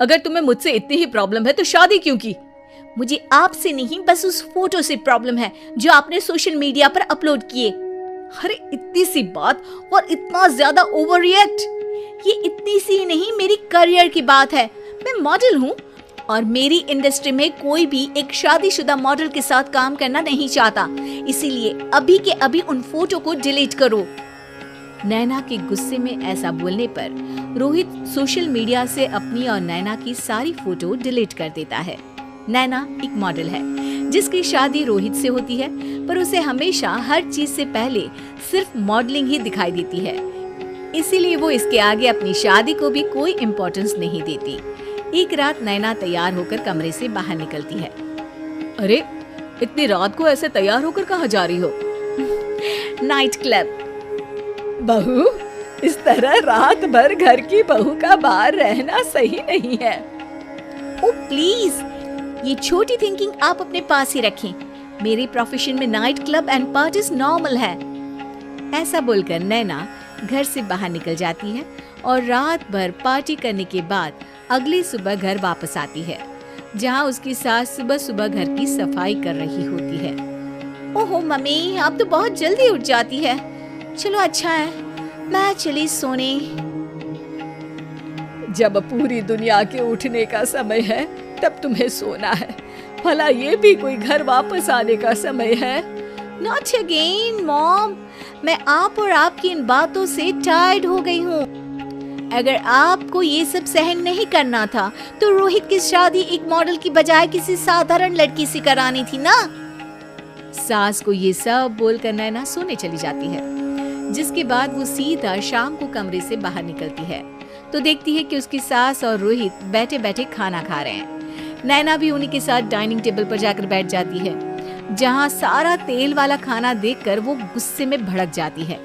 अगर तुम्हें मुझसे इतनी ही प्रॉब्लम है तो शादी क्यों की? मुझे आपसे नहीं, बस उस फोटो से प्रॉब्लम है जो आपने सोशल मीडिया पर अपलोड किए। अरे इतनी सी बात और इतना ज्यादा ओवर रिएक्ट? ये इतनी सी नहीं, मेरी करियर की बात है। मैं मॉडल हूँ और मेरी इंडस्ट्री में कोई भी एक शादीशुदा मॉडल के साथ काम करना नहीं चाहता, इसीलिए अभी के अभी उन फोटो को डिलीट करो। नैना के गुस्से में ऐसा बोलने पर रोहित सोशल मीडिया से अपनी और नैना की सारी फोटो डिलीट कर देता है। नैना एक मॉडल है जिसकी शादी रोहित से होती है, पर उसे हमेशा हर चीज से पहले सिर्फ मॉडलिंग ही दिखाई देती है, इसीलिए वो इसके आगे अपनी शादी को भी कोई इम्पोर्टेंस नहीं देती। एक रात नैना तैयार होकर कमरे से बाहर निकलती है। अरे इतनी रात को ऐसे तैयार होकर कहाँ जा रही हो? Night club. बहू, इस तरह रात भर घर की बहू का बाहर रहना सही नहीं है। ओ प्लीज, ये छोटी थिंकिंग आप अपने पास ही रखें। मेरे प्रोफेशन में night club and parties normal है। ऐसा बोलकर नैना घर से बाहर निकल जाती है और रात भर पार्टी करने के बाद अगली सुबह घर वापस आती है, जहां उसकी सास सुबह सुबह घर की सफाई कर रही होती है। ओहो मम्मी, आप तो बहुत जल्दी उठ जाती है। चलो अच्छा है, मैं चली सोने। जब पूरी दुनिया के उठने का समय है तब तुम्हें सोना है, भला ये भी कोई घर वापस आने का समय है? Not again, mom. मैं आप और आपकी इन बातों से टायर्ड हो गई हूँ। अगर आपको ये सब सहन नहीं करना था तो रोहित की शादी एक मॉडल की बजाय किसी साधारण लड़की से करानी थी ना। सास को ये सब बोलकर नैना सोने चली जाती है, जिसके बाद वो सीधा शाम को कमरे से बाहर निकलती है तो देखती है कि उसकी सास और रोहित बैठे बैठे खाना खा रहे हैं। नैना भी उन्हीं के साथ डाइनिंग टेबल पर जाकर बैठ जाती है, जहाँ सारा तेल वाला खाना देखकर वो गुस्से में भड़क जाती है।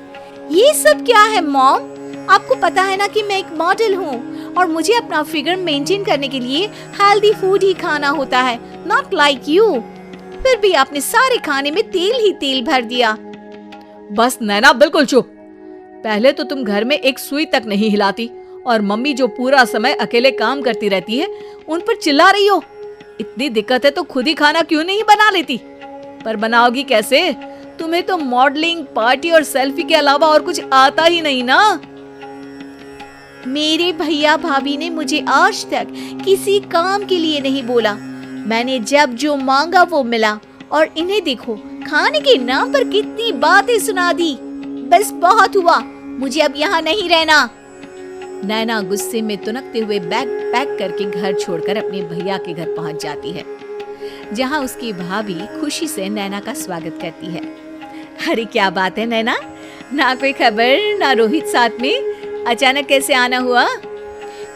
ये सब क्या है मॉम? आपको पता है ना कि मैं एक मॉडल हूँ और मुझे अपना फिगर मेंटेन करने के लिए हेल्दी फूड ही खाना होता है, नॉट लाइक यू। फिर भी आपने सारे खाने में तेल ही तेल भर दिया। बस नैना, बिल्कुल चुप। पहले तो तुम घर में एक सुई तक नहीं हिलाती और मम्मी जो पूरा समय अकेले काम करती रहती है उन पर चिल्ला रही हो। इतनी दिक्कत है तो खुद ही खाना क्यों नहीं बना लेती? पर बनाओगी कैसे? तुम्हें तो मॉडलिंग, पार्टी और सेल्फी के अलावा और कुछ आता ही नहीं ना। मेरे भैया भाभी ने मुझे आज तक किसी काम के लिए नहीं बोला। मैंने जब जो मांगा वो मिला और इन्हें देखो, खाने के नाम पर कितनी बातें सुना दी। बस बहुत हुआ, मुझे अब यहाँ नहीं रहना। नैना गुस्से में तुनकते हुए बैग पैक करके घर छोड़कर अपने भैया के घर पहुंच जाती है, जहां उसकी भाभी खुशी से नैना का स्वागत करती है। अरे क्या बात है नैना, ना कोई खबर ना रोहित साथ में, अचानक कैसे आना हुआ?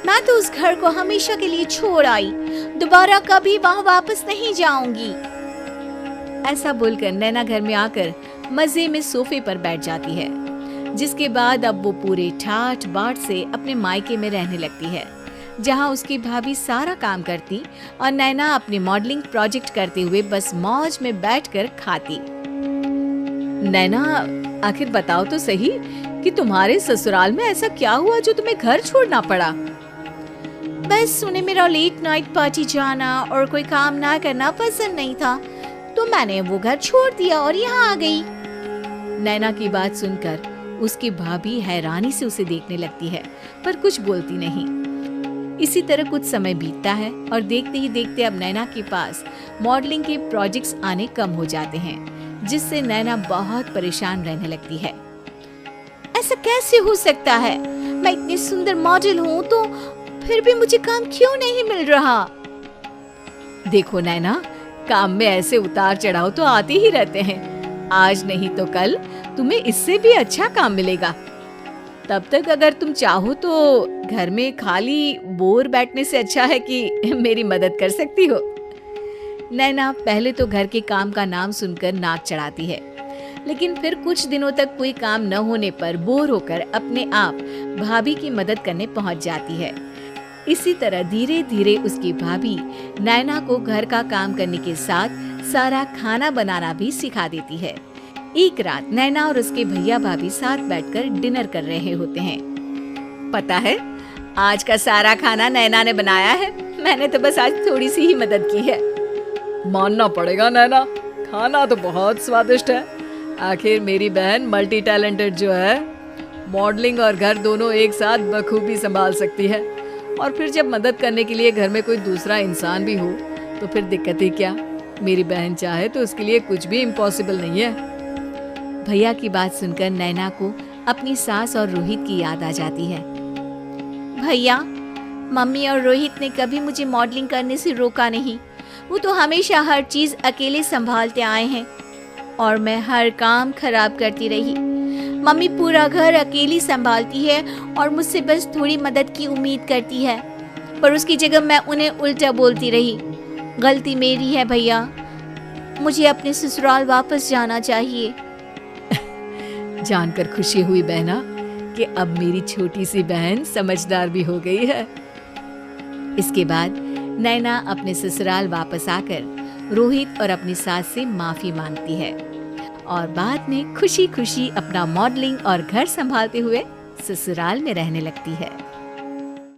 मैं तो उस घर को हमेशा के लिए छोड़ आई, दोबारा कभी वहाँ वापस नहीं जाऊंगी। ऐसा बोलकर नैना घर में आकर मजे में सोफे पर बैठ जाती है, जिसके बाद अब वो पूरे ठाठ बाट से अपने मायके में रहने लगती है, जहां उसकी भाभी सारा काम करती और नैना अपने मॉडलिंग प्रोजेक्ट करते हुए बस मौज में बैठकर खाती। नैना, आखिर बताओ तो सही कि तुम्हारे ससुराल में ऐसा क्या हुआ जो तुम्हें घर छोड़ना पड़ा? बस उन्हें मेरा लेट नाइट पार्टी जाना और कोई काम ना करना पसंद नहीं था, तो मैंने वो घर छोड़ दिया और यहाँ आ गई। नैना की बात सुनकर उसकी भाभी हैरानी से उसे देखने लगती है, पर कुछ बोलती नहीं। इसी तरह कुछ समय बीतता है और देखते ही देखते अब नैना के पास मॉडलिंग के प्रोजेक्ट्स आने कम हो जाते हैं, जिससे नैना बहुत परेशान रहने लगती है। ऐसा कैसे हो सकता है? मैं इतनी सुंदर मॉडल हूँ तो फिर भी मुझे काम क्यों नहीं मिल रहा? देखो नैना, काम में ऐसे उतार चढ़ाव तो आते ही रहते हैं। आज नहीं तो कल तुम्हें इससे भी अच्छा काम मिलेगा। तब तक अगर तुम चाहो तो घर में खाली बोर बैठने से अच्छा है कि मेरी मदद कर सकती हो। नैना पहले तो घर के काम का नाम सुनकर नाक चढ़ाती है, लेकिन फिर कुछ दिनों तक कोई काम न होने पर बोर होकर अपने आप भाभी की मदद करने पहुंच जाती है। इसी तरह धीरे धीरे उसकी भाभी नैना को घर का काम करने के साथ सारा खाना बनाना भी सिखा देती है। एक रात नैना और उसके भैया भाभी साथ बैठकर डिनर कर रहे होते हैं। पता है, आज का सारा खाना नैना ने बनाया है, मैंने तो बस आज थोड़ी सी ही मदद की है। मानना पड़ेगा नैना, खाना तो बहुत स्वादिष्ट है। आखिर मेरी बहन मल्टी टैलेंटेड जो है, मॉडलिंग और घर दोनों एक साथ बखूबी संभाल सकती है। और फिर जब मदद करने के लिए घर में कोई दूसरा इंसान भी हो तो फिर दिक्कत ही क्या। मेरी बहन चाहे तो उसके लिए कुछ भी इम्पॉसिबल नहीं है। भैया की बात सुनकर नैना को अपनी सास और रोहित की याद आ जाती है। भैया, मम्मी और रोहित ने कभी मुझे मॉडलिंग करने से रोका नहीं। वो तो हमेशा हर चीज़ अकेले संभालते आए हैं और मैं हर काम खराब करती रही। मम्मी पूरा घर अकेली संभालती है और मुझसे बस थोड़ी मदद की उम्मीद करती है, पर उसकी जगह मैं उन्हें उल्टा बोलती रही। गलती मेरी है भैया, मुझे अपने ससुराल वापस जाना चाहिए। जानकर खुशी हुई बहना कि अब मेरी छोटी सी बहन समझदार भी हो गई है। इसके बाद नैना अपने ससुराल वापस आकर रोहित और अपनी सास से माफी मांगती है और बाद में खुशी खुशी अपना मॉडलिंग और घर संभालते हुए ससुराल में रहने लगती है।